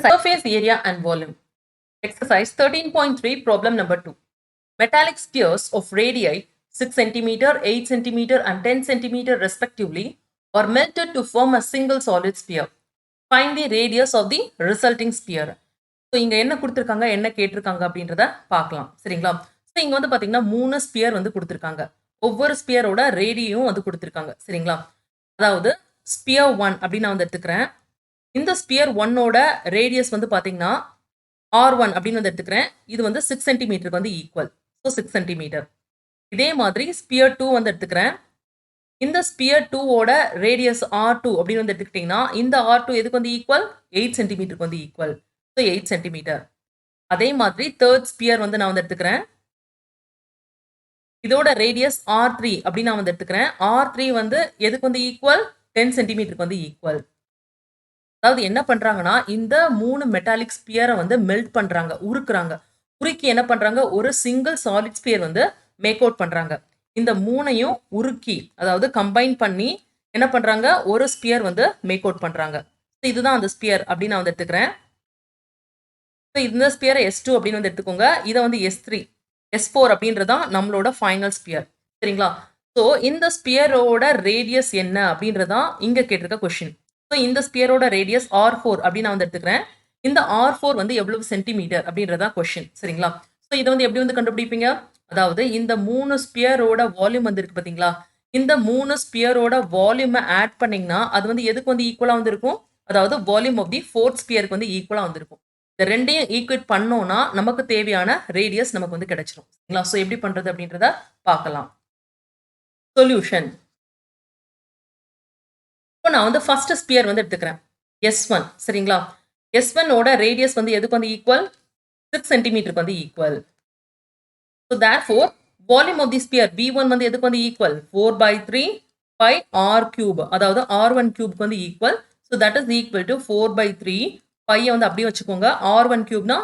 Surface area and volume. Exercise 13.3, problem number 2. Metallic spheres of radii 6 cm, 8 cm and 10 cm respectively are melted to form a single solid sphere. Find the radius of the resulting sphere. So இங்கே என்ன கொடுத்துருக்காங்க என்ன கேட்டிருக்காங்க அப்படின்றத பார்க்கலாம் சரிங்களா. So இங்கே வந்து பார்த்தீங்கன்னா 3 ஸ்பியர் வந்து கொடுத்துருக்காங்க. ஒவ்வொரு ஸ்பியரோட ரேடியும் வந்து கொடுத்துருக்காங்க சரிங்களா. அதாவது ஸ்பியர் 1 அப்படின்னு நான் வந்து எடுத்துக்கிறேன். இந்த ஸ்பியர் 1ஓட ரேடியஸ் வந்து பார்த்தீங்கன்னா R1 அப்படின்னு வந்து எடுத்துக்கிறேன். இது வந்து 6 சென்டிமீட்டருக்கு வந்து ஈக்குவல். So 6 centimetre. இதே மாதிரி ஸ்பியர் 2 வந்து எடுத்துக்கிறேன். இந்த ஸ்பியர் 2ஓட ரேடியஸ் R2 அப்படின்னு வந்து எடுத்துக்கிட்டிங்கன்னா இந்த R2 எதுக்கு வந்து ஈக்குவல் 8 சென்டிமீட்டருக்கு வந்து ஈக்குவல். So 8 centimetre. அதே மாதிரி தேர்ட் ஸ்பியர் வந்து நான் வந்து எடுத்துக்கிறேன். இதோட ரேடியஸ் R3 அப்படின்னு நான் வந்து எடுத்துக்கிறேன். R3 வந்து எதுக்கு வந்து ஈக்குவல் 10 சென்டிமீட்டருக்கு வந்து ஈக்குவல். அதாவது என்ன பண்றாங்கன்னா இந்த 3 மெட்டாலிக் ஸ்பியரை வந்து மெல்ட் பண்றாங்க, உருக்குறாங்க. உருக்கி என்ன பண்றாங்க, ஒரு சிங்கிள் சாலிட் ஸ்பியர் வந்து மேக் அவுட் பண்றாங்க. இந்த 3ஐயும் உருக்கி அதாவது கம்பைன் பண்ணி என்ன பண்றாங்க, ஒரு ஸ்பியர் வந்து மேக் அவுட் பண்றாங்க. இதுதான் அந்த ஸ்பியர் அப்படின்னு நான் வந்து எடுத்துக்கிறேன். இந்த ஸ்பியரை S2 அப்படின்னு வந்து எடுத்துக்கோங்க. இதை வந்து S3, S4 அப்படின்றதான் நம்மளோட ஃபைனல் ஸ்பியர் சரிங்களா. ஸோ இந்த ஸ்பியரோட ரேடியஸ் என்ன அப்படின்றதான் இங்க கேட்டிருக்க கொஸ்டின். ஸோ இந்த ஸ்பியரோட ரேடியஸ் R4 அப்படின்னு நான் வந்து எடுத்துக்கிறேன். இந்த R4 வந்து எவ்வளவு சென்டிமீட்டர் அப்படின்றதான் கொஸ்டின் சரிங்களா. ஸோ இதை வந்து எப்படி வந்து கண்டுபிடிப்பீங்க, அதாவது இந்த 3 ஸ்பியரோட வால்யூம் வந்து இருக்கு பார்த்தீங்களா, இந்த 3 ஸ்பியரோட வால்யூமை ஆட் பண்ணீங்கன்னா அது வந்து எதுக்கு வந்து ஈக்குவலாக வந்து இருக்கும், அதாவது வால்யூம் ஆஃப் தி 4th ஸ்பியருக்கு வந்து ஈக்குவலாக வந்து இருக்கும். இந்த ரெண்டையும் ஈக்குவேட் பண்ணோம்னா நமக்கு தேவையான ரேடியஸ் நமக்கு வந்து கிடைச்சிரும் சரிங்களா. ஸோ எப்படி பண்றது அப்படின்றத பார்க்கலாம். சொல்யூஷன். இப்போ நான் வந்து ஃபர்ஸ்ட் ஸ்பியர் வந்து எடுத்துக்கிறேன் S1 சரிங்களா. S1ஓட ரேடியஸ் வந்து எதுக்கு வந்து ஈக்குவல் 6 சென்டிமீட்டருக்கு வந்து equal. So therefore volume of the sphere V1 வந்து எதுக்கு வந்து ஈக்குவல் 4/3 pi R cube, அதாவது R1 கியூப்க்கு வந்து equal. So that is equal to 4/3 பையை வந்து அப்படியே வச்சுக்கோங்க. R1 கியூப்னா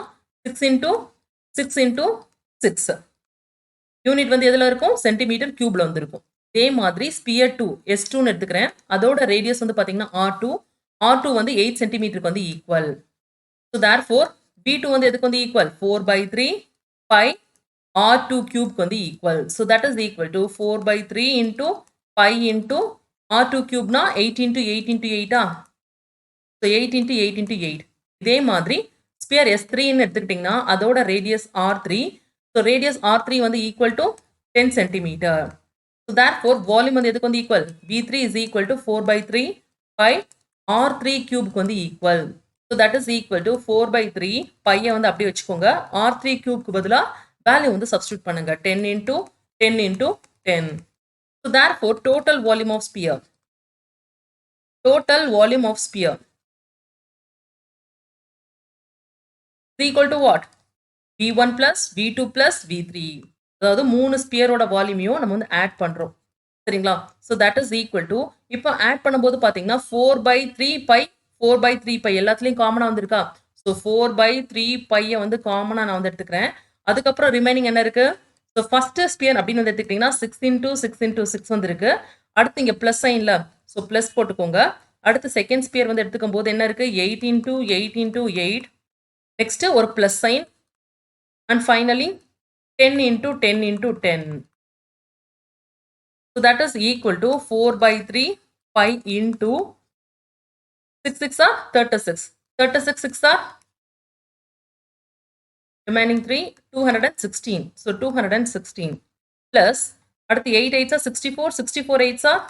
6 into 6 into 6. யூனிட் வந்து எதில் இருக்கும், சென்டிமீட்டர் கியூப்ல வந்து இருக்கும். இதே மாதிரி ஸ்பியர் 2 S2ன்னு எடுத்துக்கிறேன். அதோட ரேடியஸ் வந்து பார்த்தீங்கன்னா R2 வந்து 8 சென்டிமீட்டருக்கு வந்து ஈக்குவல். ஸோ தேர்ஃபோர் V2 வந்து எதுக்கு வந்து ஈக்குவல் 4/3 pi R2 கியூப்க்கு வந்து equal. So that is equal to 4/3 into pi into R2 கியூப்னா 8 into 8 into 8 so 8 into 8 into 8. இதே மாதிரி ஸ்பியர் S3ன்னு எடுத்துக்கிட்டிங்கன்னா அதோட radius R3. So radius R3 வந்து equal to 10 centimetre. So therefore volume வந்து எதுக்கு வந்து equal V3 is equal to 4/3 pi R3 கியூப்க்கு வந்து equal. So that is equal to 4/3 பையை வந்து அப்படியே வச்சுக்கோங்க. R3 கியூப்க்கு பதிலாக வேல்யூ வந்து சப்ஸ்டியூட் பண்ணுங்க 10 into 10 into 10. So therefore total volume of sphere is equal to what? V1 plus V2 plus V3. அதாவது 3 ஸ்பியரோட வால்யூமையும் நம்ம வந்து ஆட் பண்றோம் சரிங்களா. So that is equal to இப்போ ஆட் பண்ணும்போது பார்த்தீங்கன்னா 4/3 பை 4/3 பை எல்லாத்துலேயும் காமனாக வந்திருக்கா. ஸோ 4/3 பையை வந்து காமனாக நான் வந்து எடுத்துக்கிறேன். அதுக்கப்புறம் ரிமைனிங் என்ன இருக்கு, ஸோ ஃபர்ஸ்ட் ஸ்பியர் அப்படின்னு வந்து எடுத்துக்கிட்டிங்கன்னா 6 into 6 into 6 வந்துருக்கு. அடுத்து இங்கே ப்ளஸ் சைனில் ஸோ ப்ளஸ் போட்டுக்கோங்க. அடுத்து செகண்ட் ஸ்பியர் வந்து எடுத்துக்கும் போது என்ன இருக்கு 8 into 8 into 8. நெக்ஸ்ட் ஒரு plus sign and finally 10 into 10 into 10. So that is equal to 4/3 pi into 6 6 are 36. 36 6 are remaining 3 216. So 216 plus அடுத்து 8 8s are 64. 64 8s are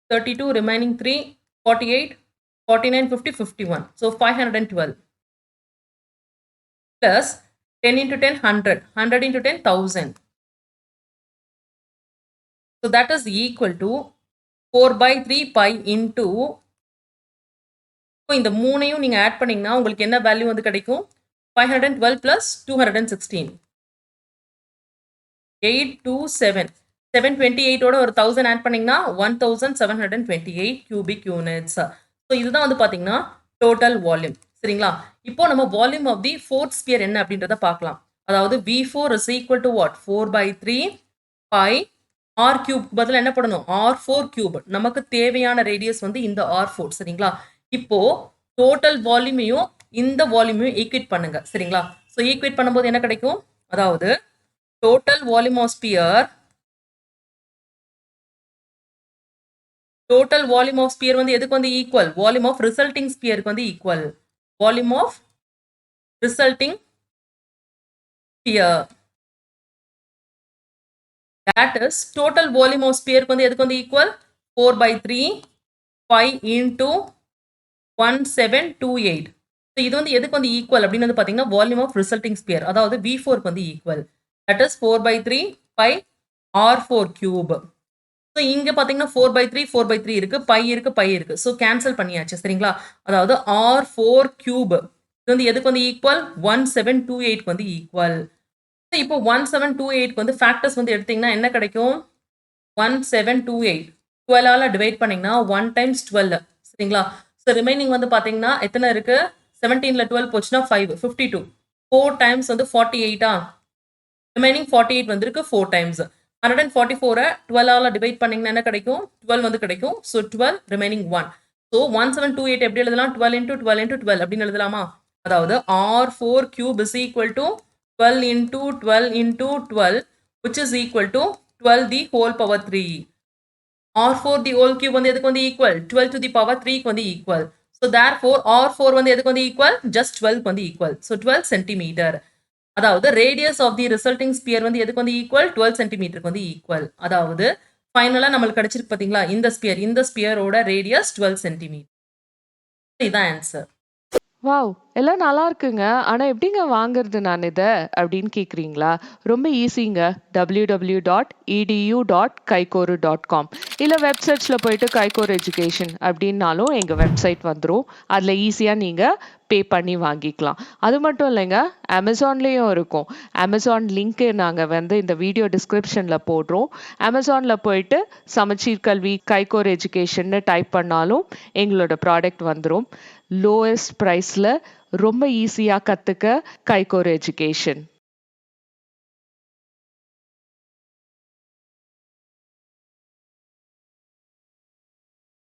32. Remaining 3 48 49 50 51. So 512. Plus 10 into 10 100, 100 into 10 1000. So that is equal to 4/3 pi into இந்த மூணையும் நீங்க add பண்ணீங்கன்னா உங்களுக்கு என்ன value வந்து கிடைக்கும் 512 plus 216 827 728 ஓட ஒரு 1000 ஆட் பண்ணீங்கன்னா 1728 cubic units. ஸோ இதுதான் வந்து பாத்தீங்கன்னா டோட்டல் வால்யூம் சரிங்களா. இப்போ நம்ம volume of the 4th sphere என்ன அப்படின்றத பார்க்கலாம். அதாவது V4 is equal to what 4/3 pi R cube பதிலா என்ன பண்ணணும் R4 cube. நமக்கு தேவையான ரேடியஸ் வந்து இந்த R4 சரிங்களா. இப்போ டோட்டல் வால்யூமையும் இந்த வால்யூமையும் ஈக்குவேட் பண்ணுங்க சரிங்களா. ஸோ ஈக்குவேட் பண்ணும்போது என்ன கிடைக்கும், அதாவது டோட்டல் வால்யூம் ஆஃப் ஸ்பியர் வந்து எதுக்கு வந்து ஈக்குவல், வால்யூம் ஆஃப் ரிசல்ட்டிங் ஸ்பியருக்கு வந்து equal. Volume of resulting sphere that is total volume of sphere வந்து எதுக்கு வந்து equal 4/3 pi into 1728. So இது வந்து எதுக்கு வந்து equal அப்படின்னு வந்து பாத்தீங்கன்னா volume of resulting sphere, அதாவது V4 வந்து equal, that is 4/3 pi R4 cube. So இங்க பாத்தீங்கன்னா 4/3 இருக்கு, pi இருக்கு, so cancel பண்ணியாச்சு சரிங்களா. அதாவது R4 cube இது வந்து எதுக்கு வந்து equal 1728 வந்து equal. இப்போ 1728 வந்து ஃபேக்டர்ஸ் வந்து எடுத்தீங்கன்னா என்ன கிடைக்கும், 1728 12ஆல டிவைட் பண்ணீங்கன்னா 1 டைம்ஸ் 12 சரிங்களா. ஸோ ரிமைனிங் வந்து பார்த்தீங்கன்னா எத்தனை இருக்கு, 17ல 12 போச்சுன்னா 5 52, 4 டைம்ஸ் வந்து 48ஆ, ரிமைனிங் 48 வந்திருக்கு 4 டைம்ஸ். 144 12ஆல டிவைட் பண்ணீங்கன்னா என்ன கிடைக்கும், 12 வந்து கிடைக்கும். So 12 remaining 1. ஸோ 1728 எப்படி எழுதலாம், 12 into 12 into 12 அப்படின்னு எழுதலாமா. அதாவது R4 cube is equal to 12 into 12 into 12 which is equal to 12 the whole power 3. R4 the whole cube வந்து எதுக்கு வந்து equal, 12 to the power 3 வந்து equal. So therefore R4 வந்து எதுக்கு வந்து equal, just 12 வந்து equal. So 12 centimeter. அதாவது radius of the resulting sphere வந்து எதுக்கு வந்து equal, 12 centimeter வந்து equal. அதாவது ஃபைனலா நம்மளுக்கு கிடைச்சிருக்கு பாத்தீங்களா, இந்த ஸ்பியரோட ரேடியஸ் 12 centimeter. இதான் ஆன்சர். வாவ்! எல்லாம் நல்லா இருக்குங்க. ஆனா எப்படிங்க வாங்குறது நான் இத? அப்படின்னு கேட்குறீங்களா? ரொம்ப ஈஸிங்க. www.edu.kaikoru.com இல்ல வெப் சர்ச்ல போயிட்டு கைகோர் எஜுகேஷன் அப்படின்னாலும் எங்க வெப்சைட் வந்துரும். அதுல ஈஸியா நீங்க பே பண்ணி வாங்கிக்கலாம். அது மட்டும் இல்லைங்க, அமேசான்லயும் இருக்கும். அமேசான் லிங்க் நாங்க வந்து இந்த வீடியோ டிஸ்கிரிப்ஷன்ல போடுறோம். அமேசான்ல போயிட்டு சமச்சீர் கல்வி கைகோர் எஜுகேஷன்னு டைப் பண்ணாலும் எங்களோட ப்ராடக்ட் வந்துரும். லோயஸ்ட் ப்ரைஸ்ல ரொம்ப ஈஸியா கத்துக்க கைகோர் எஜுகேஷன்.